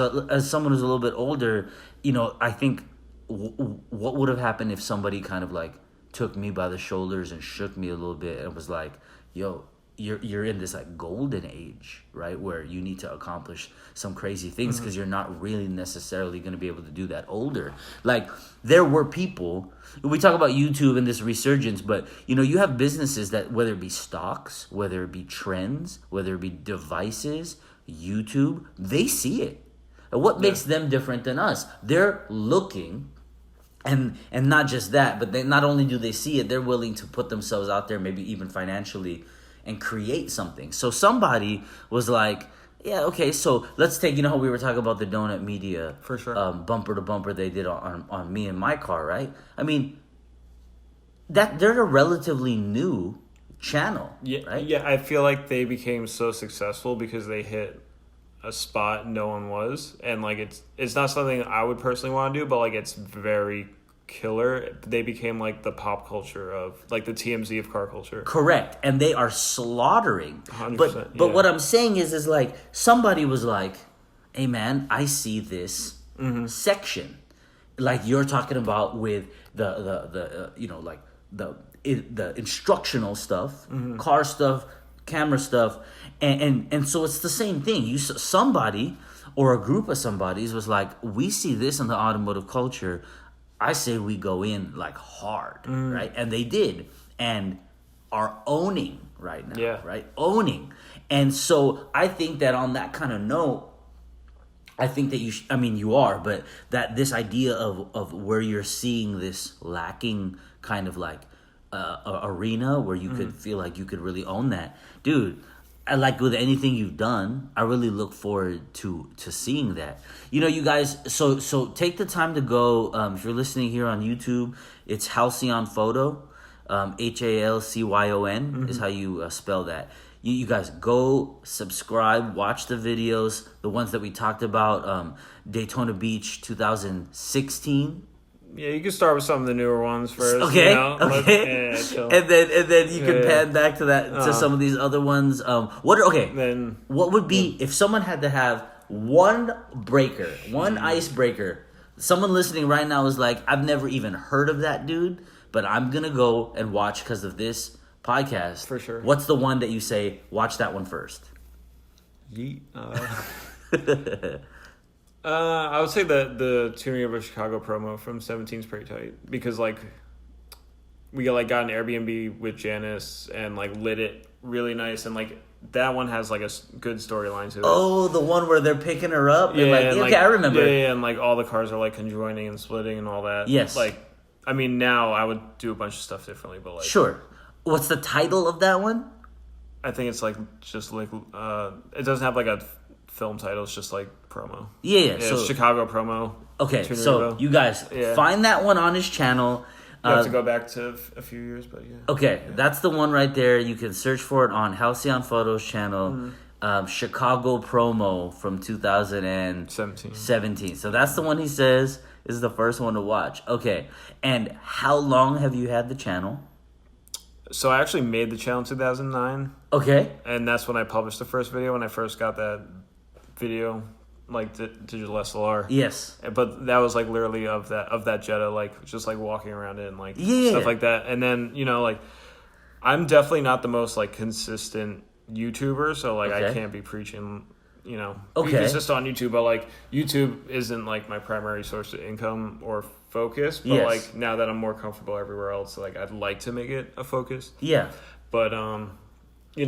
someone who's a little bit older, you know, I think what would have happened if somebody kind of like took me by the shoulders and shook me a little bit and was like, yo, you're in this like golden age, right, where you need to accomplish some crazy things because you're not really necessarily going to be able to do that older. Like there were people, we talk about YouTube and this resurgence, but you have businesses that, whether it be stocks, whether it be trends, whether it be devices, YouTube, they see it. And what makes them different than us? They're looking. And not just that, but not only do they see it, they're willing to put themselves out there, maybe even financially, and create something. So somebody was like, yeah, okay, so let's take, how we were talking about the Donut Media For sure. Bumper to bumper they did on me and my car, right? I mean, that they're a relatively new channel, right? Yeah, I feel like they became so successful because they hit a spot no one was, and like it's not something I would personally want to do, but like it's very killer. They became like the pop culture of like the TMZ of car culture. Correct. And they are slaughtering. 100%, But what I'm saying is like somebody was like, hey man, I see this section like you're talking about with the like the instructional stuff, car stuff, camera stuff, and so it's the same thing. Somebody or a group of somebodies was like, we see this in the automotive culture. I say we go in like hard, right? And they did, and are owning right now, right? Owning. And so I think that on that kind of note, I think that you are, but that this idea of where you're seeing this lacking kind of like arena where you could feel like you could really own that, dude. I like with anything you've done, I really look forward to seeing that. You guys, so take the time to go, if you're listening here on YouTube, it's Halcyonphoto, Halcyon is how you spell that. You guys go subscribe, watch the videos, the ones that we talked about, Daytona Beach 2016. Yeah, you can start with some of the newer ones first. Okay, okay. And then you can pan back to that to some of these other ones. What would be if someone had to have one icebreaker? Someone listening right now is like, I've never even heard of that dude, but I'm gonna go and watch because of this podcast. For sure. What's the one that you say, watch that one first? Yeet. I would say the tuning of a Chicago promo from 17 is pretty tight because like we got an Airbnb with Janice and like lit it really nice, and like that one has like a good storyline to it. Oh, the one where they're picking her up. Yeah, I remember. Yeah, and like all the cars are like conjoining and splitting and all that. Yes. Like, I mean, now I would do a bunch of stuff differently, but like sure. What's the title of that one? I think it's like just like it doesn't have like a film title. It's just like promo. Yeah. So it's Chicago promo. Okay, so you guys find that one on his channel. You have to go back to a few years, but yeah. Okay, that's the one right there. You can search for it on Halcyonphoto's channel. Chicago promo from 2017. So that's the one he says is the first one to watch. Okay, and how long have you had the channel? So I actually made the channel in 2009. Okay. And that's when I published the first video, when I first got that video, like digital SLR. Yes. But that was like literally of that Jetta, like just like walking around it and like yeah. stuff like that. And then, like I'm definitely not the most like consistent YouTuber, so like I can't be preaching, be consistent on YouTube, but like YouTube isn't like my primary source of income or focus, but like now that I'm more comfortable everywhere else, like I'd like to make it a focus. Yeah. But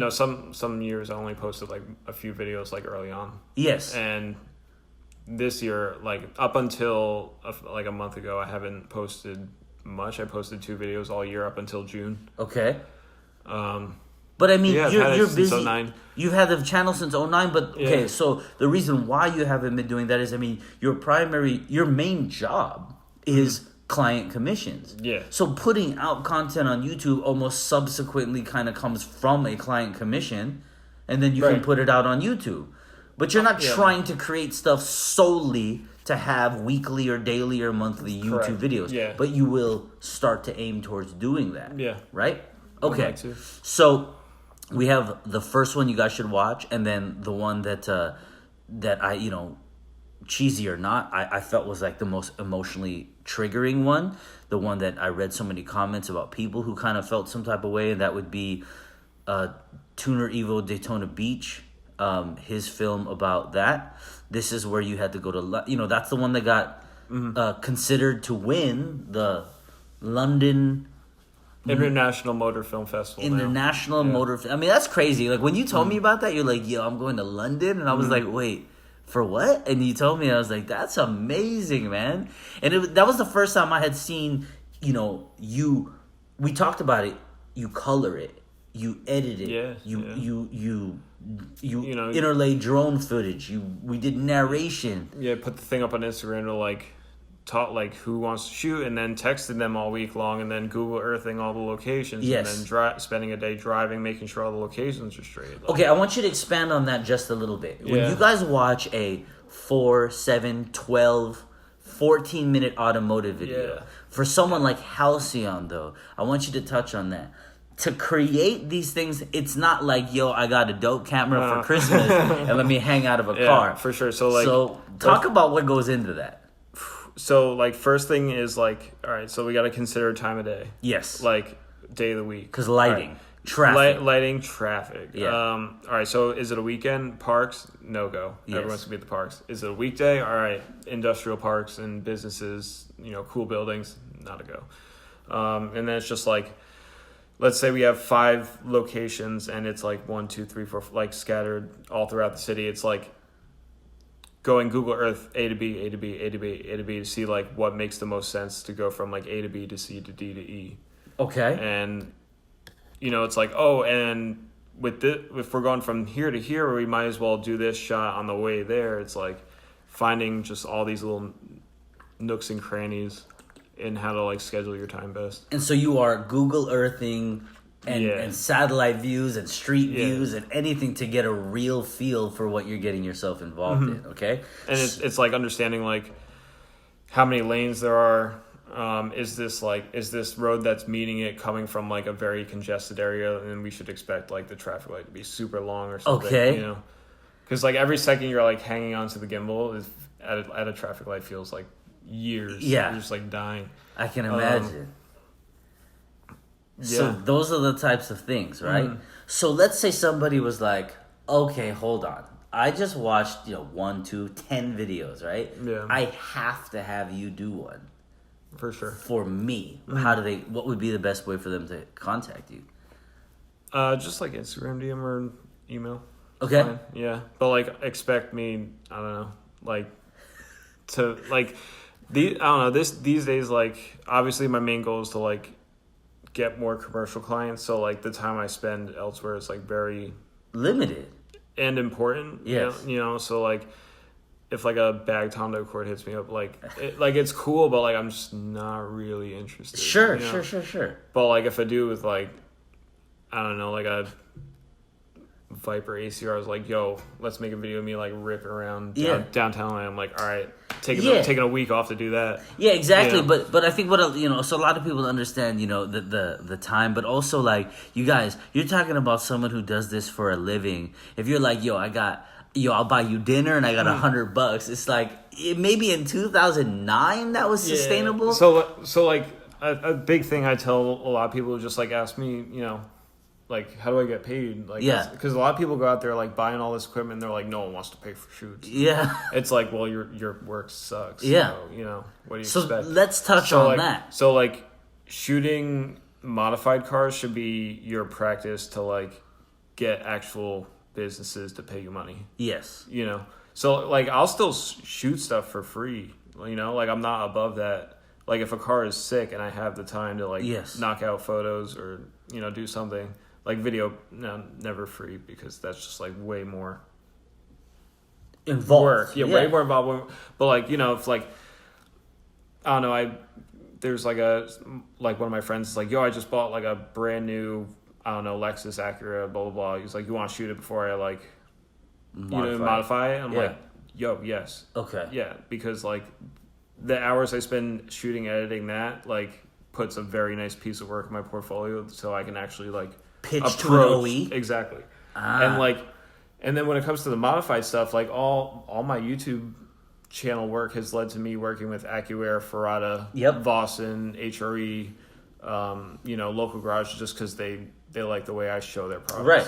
some years I only posted like a few videos like early on. Yes. And this year, like up until like a month ago, I haven't posted much. I posted 2 videos all year up until June. Okay. But I mean, you're busy. Since 2009. You've had the channel since 2009, but okay, so the reason why you haven't been doing that is, I mean, your main job is client commissions. Yeah. So putting out content on YouTube almost subsequently kind of comes from a client commission, and then you can put it out on YouTube. But you're not trying to create stuff solely to have weekly or daily or monthly YouTube videos. Yeah. But you will start to aim towards doing that. Yeah. Right? Okay. Like to. So we have the first one you guys should watch, and then the one that I, cheesy or not, I felt was like the most emotionally triggering one. The one that I read so many comments about people who kind of felt some type of way, and that would be Tuner Evo Daytona Beach, his film about that. This is where you had to go to, that's the one that got considered to win the London International Motor Film Festival. International Motor. I mean, that's crazy. Like when you told me about that, you're like, "Yo, I'm going to London," and I was like, "Wait, for what?" And you told me, I was like, "That's amazing, man!" And that was the first time I had seen, we talked about it. You color it, you edit it, you interlay drone footage. We did narration. Yeah, put the thing up on Instagram to like taught like who wants to shoot, and then texted them all week long, and then Google Earthing all the locations, and then spending a day driving, making sure all the locations are straight. Okay, I want you to expand on that just a little bit. When you guys watch a 4, 7, 12, 14-minute automotive video, for someone like Halcyon, though, I want you to touch on that. To create these things, it's not like, yo, I got a dope camera for Christmas and let me hang out of a car. For sure. So talk about what goes into that. So, like, first thing is, like, all right, so we got to consider time of day. Yes. Like, day of the week. Because lighting, traffic. Lighting, traffic. Yeah. All right, so is it a weekend? Parks? No go. Yes. Everyone's going to be at the parks. Is it a weekday? All right, industrial parks and businesses, cool buildings, not a go. And then it's just, like, let's say we have 5 locations, and it's, like, 1, 2, 3, 4, like, scattered all throughout the city. It's, like, going Google Earth A to B, A to B, A to B, A to B to see like what makes the most sense to go from like A to B to C to D to E. Okay. And it's like, oh, and with this, if we're going from here to here, we might as well do this shot on the way there. It's like finding just all these little nooks and crannies in how to like schedule your time best. And so you are Google Earthing and satellite views and street views and anything to get a real feel for what you're getting yourself involved in, okay? And it's like understanding like how many lanes there are. Is this road that's meeting it coming from like a very congested area, and we should expect like the traffic light to be super long or something, okay? Because like every second you're like hanging onto the gimbal is at a traffic light feels like years. Yeah. You're just like dying. I can imagine. So those are the types of things, right? So let's say somebody was like, okay, hold on. I just watched, 1, 2, 10 videos, right? Yeah. I have to have you do one. For sure. For me. What would be the best way for them to contact you? Just like Instagram DM or email. Okay. Fine. Yeah. But like expect me, I don't know, like to like I don't know, these days like obviously my main goal is to like get more commercial clients, so like the time I spend elsewhere is like very limited and important. Yes. So like if like a bag Tondo cord hits me up, like it's cool, but like I'm just not really interested. Sure. But like if I do with like I don't know, like a Viper ACR, I was like, yo, let's make a video of me like ripping around downtown, and I'm like, all right, taking a week off to do that. Yeah, exactly. But I think so a lot of people understand, the time, but also like you guys, you're talking about someone who does this for a living. If you're like, I'll buy you dinner and I got $100, it's like maybe in 2009 that was sustainable. So like a big thing I tell a lot of people who just like ask me, like, how do I get paid? Like, because a lot of people go out there like buying all this equipment, and they're like, no one wants to pay for shoots. Yeah, it's like, well, your work sucks. Yeah, so, what do you so expect? Let's touch on that. So like, shooting modified cars should be your practice to like get actual businesses to pay you money. Yes, So like, I'll still shoot stuff for free. Like I'm not above that. Like if a car is sick and I have the time to like knock out photos or do something. Like video, no, never free, because that's just like way more involved. Work. Yeah, way more involved. But like, if like, I don't know, there's like one of my friends is like, yo, I just bought like a brand new, I don't know, Lexus Acura, blah, blah, blah. He's like, you want to shoot it before I like, modify it? I'm like, yo, yes. Okay. Yeah, because like the hours I spend shooting, editing that, like puts a very nice piece of work in my portfolio, so I can actually like pitch to an OE. Exactly. And then when it comes to the modified stuff, like all my YouTube channel work has led to me working with AccuAir, Ferrata, Vossen, HRE, local garages, just because they they like the way I show their products. Right.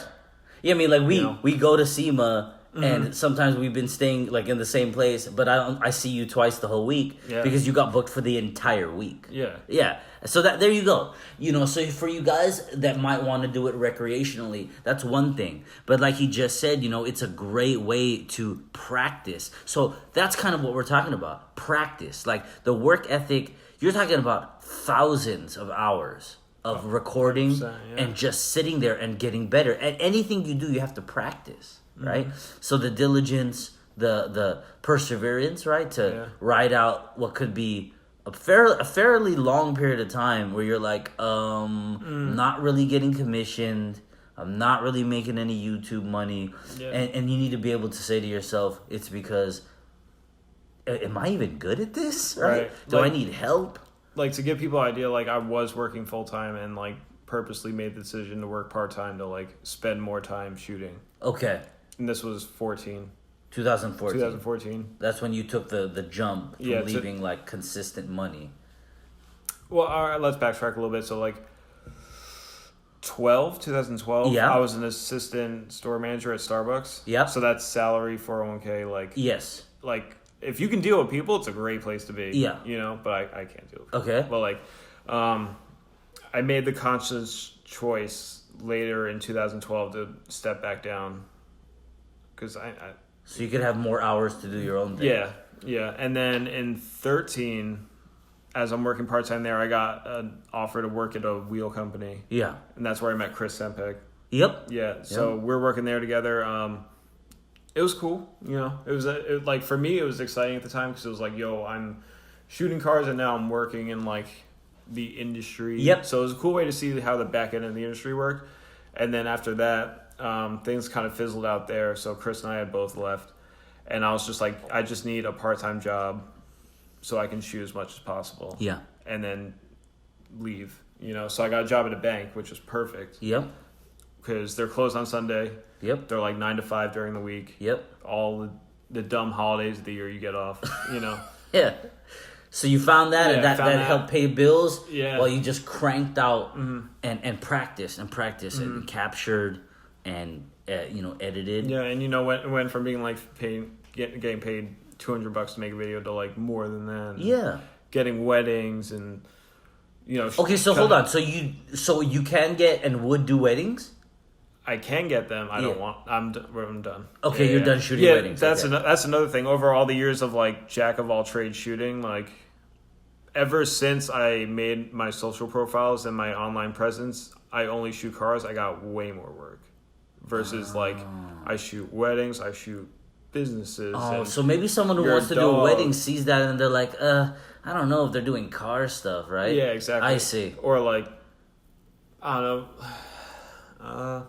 Yeah, I mean, like we go to SEMA, and sometimes we've been staying like in the same place, but I see you twice the whole week because you got booked for the entire week. Yeah. Yeah. So that there you go. You know, so for you guys that might want to do it recreationally, that's one thing. But like he just said, you know, it's a great way to practice. So that's kind of what we're talking about. Practice. Like the work ethic, you're talking about thousands of hours of recording and just sitting there and getting better. At anything you do, you have to practice, right? So the diligence, the perseverance, right? To ride out what could be a fairly long period of time where you're like, not really getting commissioned. I'm not really making any YouTube money. Yeah. And you need to be able to say to yourself, it's because, am I even good at this? Right? Do I need help? Like, to give people an idea, like, I was working full-time and, like, purposely made the decision to work part-time to, like, spend more time shooting. Okay. And this was 2014. 2014. That's when you took the jump from leaving, like, consistent money. Well, all right, let's backtrack a little bit. So, like, 2012, I was an assistant store manager at Starbucks. Yeah. So that's salary, 401k, like... Yes. Like... If you can deal with people, it's a great place to be. Yeah. You know, but I can't deal with people. Okay. But, like, I made the conscious choice later in 2012 to step back down. Because So you could have more hours to do your own thing. Yeah. Yeah. And then in 2013, as I'm working part-time there, I got an offer to work at a wheel company. Yeah. And that's where I met Chris Sempek. Yep. Yeah. So we're working there together. It was cool, you know. It was like for me, it was exciting at the time because it was like, yo, I'm shooting cars and now I'm working in like the industry. Yep. So it was a cool way to see how the back end of the industry worked. And then after that, things kind of fizzled out there. So Chris and I had both left, and I was just like, I just need a part-time job so I can shoot as much as possible. Yeah. And then leave, you know. So I got a job at a bank, which was perfect. Yep. Because they're closed on Sunday. Yep. They're like 9 to 5 during the week. Yep. All the dumb holidays of the year you get off, you know. Yeah. So you found that, and that helped pay bills while you just cranked out and practiced and captured and, edited. Yeah, and, went from being like getting paid $200 to make a video to like more than that. Yeah. Getting weddings and, Okay, so hold on. So you can get and would do weddings? I can get them. I don't want. I'm done. Okay, you're done shooting weddings. That's another thing. Over all the years of like jack of all trades shooting, like ever since I made my social profiles and my online presence, I only shoot cars. I got way more work versus like I shoot weddings, I shoot businesses. Oh, so maybe someone who wants to do a wedding sees that and they're like, I don't know if they're doing car stuff, right? Yeah, exactly. I see. Or like, I don't know.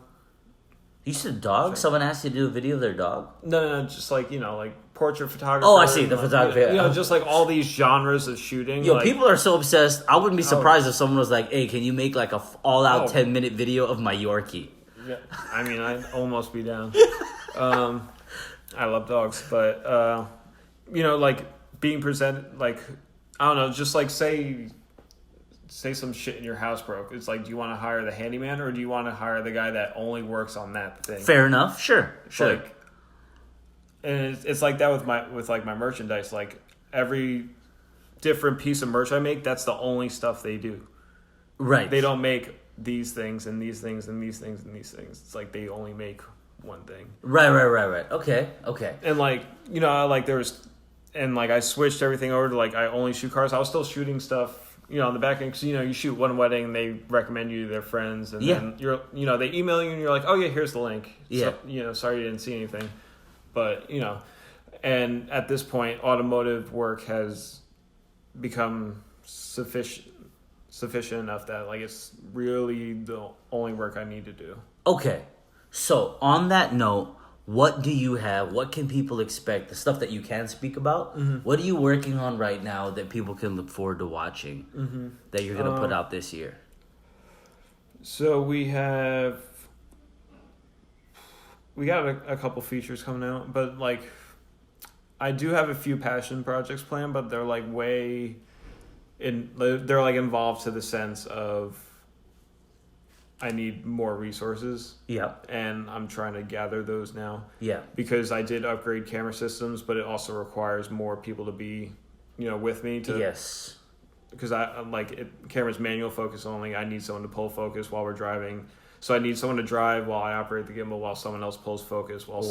You said dog? Someone asked you to do a video of their dog? No, just like, like portrait photography. Oh, I see, the photography. Just like all these genres of shooting. Yo, like, people are so obsessed. I wouldn't be surprised if someone was like, hey, can you make like a all-out 10-minute video of my Yorkie? Yeah, I mean, I'd almost be down. I love dogs, but, like being presented, like, I don't know, just like say some shit in your house broke. It's like, do you want to hire the handyman or do you want to hire the guy that only works on that thing? Fair enough. Sure. Like, and it's like that with my merchandise. Like every different piece of merch I make, that's the only stuff they do. Right. They don't make these things and these things and these things and these things. It's like they only make one thing. Right. Okay. And like, I switched everything over to like, I only shoot cars. I was still shooting stuff, on the back end, because, you shoot one wedding, and they recommend you to their friends, and then they email you, and you're like, oh yeah, here's the link. Yeah. So, sorry you didn't see anything. But, and at this point, automotive work has become sufficient enough that, like, it's really the only work I need to do. Okay. So, on that note, what do you have? What can people expect? The stuff that you can speak about? Mm-hmm. What are you working on right now that people can look forward to watching that you're going to put out this year? So we got a couple features coming out, but like I do have a few passion projects planned, but they're like they're like involved to the sense of I need more resources. Yeah. And I'm trying to gather those now. Yeah. Because I did upgrade camera systems, but it also requires more people to be, with me to. Yes. Because camera's manual focus only. I need someone to pull focus while we're driving. So I need someone to drive while I operate the gimbal, while someone else pulls focus, while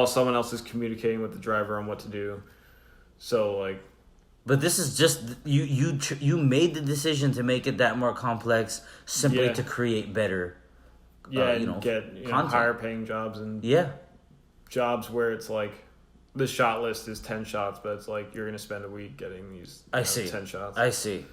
someone else is communicating with the driver on what to do. So But this is just you made the decision to make it that more complex simply to create better. Get content. higher paying jobs and jobs where it's like the shot list is 10 shots, but it's like you're gonna spend a week getting these 10 shots. I see.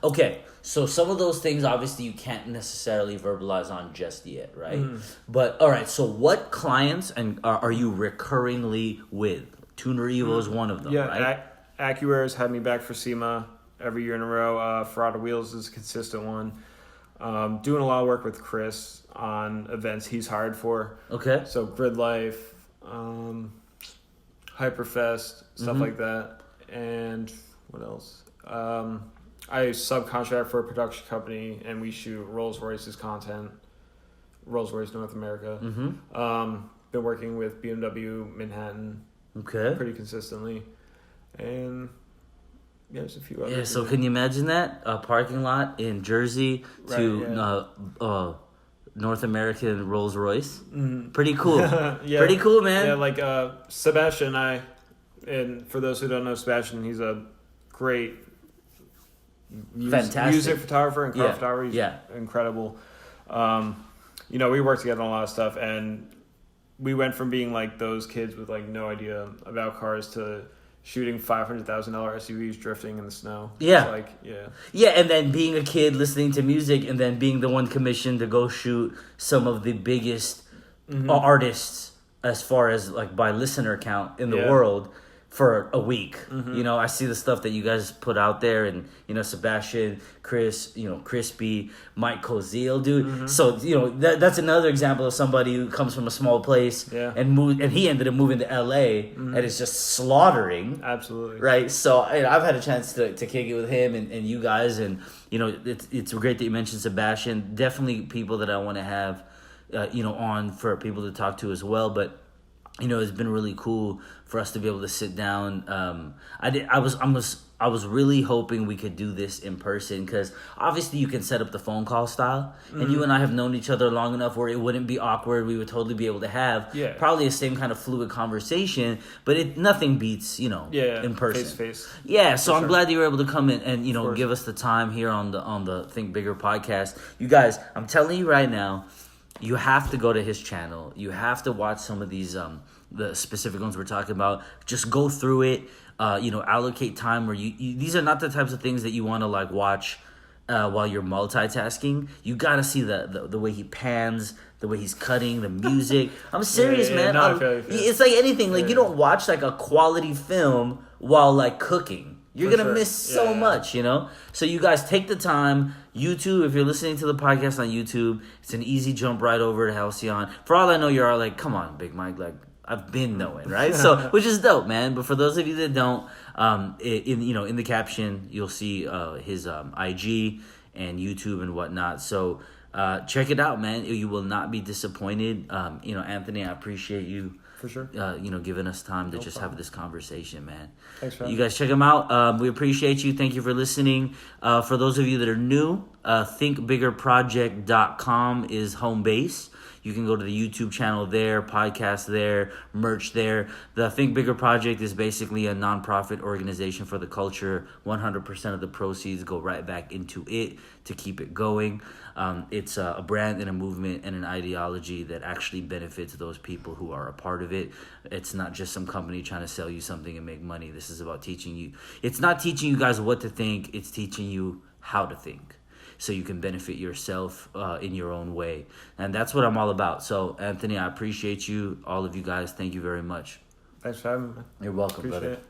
Okay, so some of those things obviously you can't necessarily verbalize on just yet, right? But all right, so what clients are you recurringly with? Tuner Evo is one of them, right? AccuAir had me back for SEMA every year in a row. Ferrata Wheels is a consistent one. Doing a lot of work with Chris on events he's hired for. Okay. So Grid Life, Hyperfest, stuff like that. And what else? I subcontract for a production company, and we shoot Rolls-Royce's content. Rolls-Royce North America. Been working with BMW Manhattan pretty consistently. And there's a few others. Yeah, so can you imagine that? A parking lot in Jersey to North American Rolls-Royce? Pretty cool. Pretty cool, man. Yeah, Sebastian and for those who don't know Sebastian, he's a great music photographer and car photographer. He's incredible. We worked together on a lot of stuff, and we went from being like those kids with like no idea about cars to shooting $500,000 SUVs drifting in the snow. Yeah. And then being a kid listening to music, and then being the one commissioned to go shoot some of the biggest artists as far as like by listener count in the world for a week. I see the stuff that you guys put out there, and Sebastian, Chris, Crispy, Mike Cozile, dude. So that's another example of somebody who comes from a small place and moved, and he ended up moving to LA and is just slaughtering. Absolutely. Right. So I've had a chance to kick it with him and you guys, and it's great that you mentioned Sebastian. Definitely people that I want to have on for people to talk to as well, but it's been really cool for us to be able to sit down. I was really hoping we could do this in person, because obviously you can set up the phone call style, and you and I have known each other long enough where it wouldn't be awkward. We would totally be able to have probably the same kind of fluid conversation, but nothing beats in person, face to face. Yeah, so I'm glad that you were able to come in and give us the time here on the Think Bigger podcast. You guys, I'm telling you right now, you have to go to his channel. You have to watch some of these the specific ones we're talking about. Just go through it. Allocate time where you these are not the types of things that you want to like watch while you're multitasking. You got to see the way he pans, the way he's cutting, the music. I'm serious, man. It's like anything. Like you don't watch like a quality film while like cooking. You're going to miss so much, So you guys take the time. YouTube, if you're listening to the podcast on YouTube, it's an easy jump right over to Halcyon. For all I know, you're all like, come on, Big Mike. Like, I've been knowing, right? So, which is dope, man. But for those of you that don't, in the caption, you'll see his IG and YouTube and whatnot. So check it out, man. You will not be disappointed. Anthony, I appreciate you. For sure. Giving us time to have this conversation, man. Thanks for having me. You guys check them out. We appreciate you. Thank you for listening. For those of you that are new, thinkbiggerproject.com is home base. You can go to the YouTube channel there, podcast there, merch there. The Think Bigger Project is basically a nonprofit organization for the culture. 100% of the proceeds go right back into it to keep it going. It's a brand and a movement and an ideology that actually benefits those people who are a part of it. It's not just some company trying to sell you something and make money. This is about teaching you. It's not teaching you guys what to think. It's teaching you how to think, so you can benefit yourself in your own way. And that's what I'm all about. So, Anthony, I appreciate you. All of you guys, thank you very much. Thanks for having me. You're welcome, Appreciate brother. it.